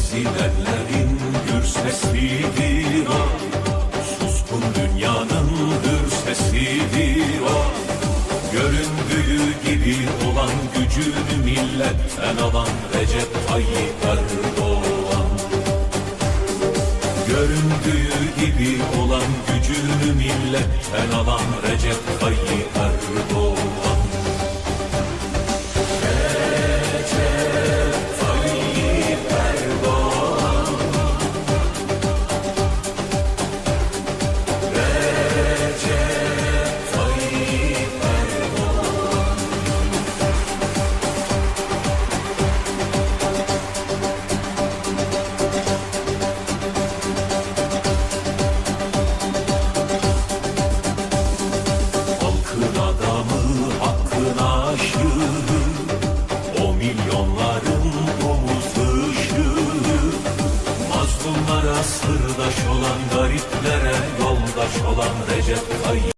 ezilenlerin gür sesidir o. Suskun dünyanın hür sesidir o. Göründüğü gibi olan gücünü milletten alan Recep Tayyip Erdoğan. Göründüğü gibi olan gücünü milletten alan Recep Tayyip Erdoğan. Mazlumlara sırdaş olan, gariplere yoldaş olan Recep Tayyip